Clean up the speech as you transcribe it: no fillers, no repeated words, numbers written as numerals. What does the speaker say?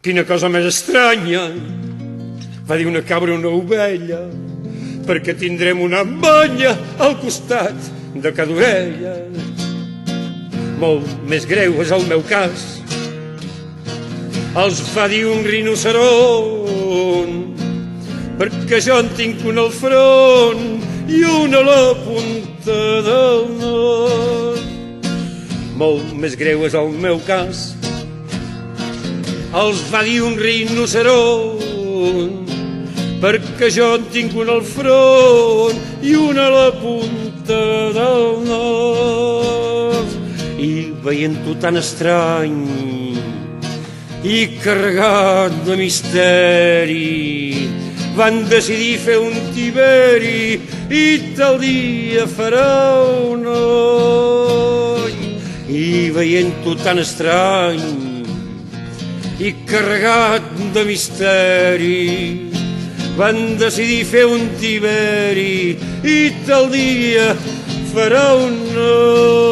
Quina cosa més estranya, va dir una cabra a una ovella, perquè tindrem una banya al costat de cada orella. Molt més greu és el meu cas, els va dir un rinoceront, perquè jo en tinc un al front i un a la punta del nas. Molt més greu és el meu cas, els va dir un rinoceront, perquè jo en tinc un al front i un a la punta del nas. I veient-ho tan estrany i carregat de misteri, van decidir fer un tiberi i tal dia farà un any. I veient-ho tan estrany i carregat de misteri, van decidir fer un tiberi i tal dia farà un any.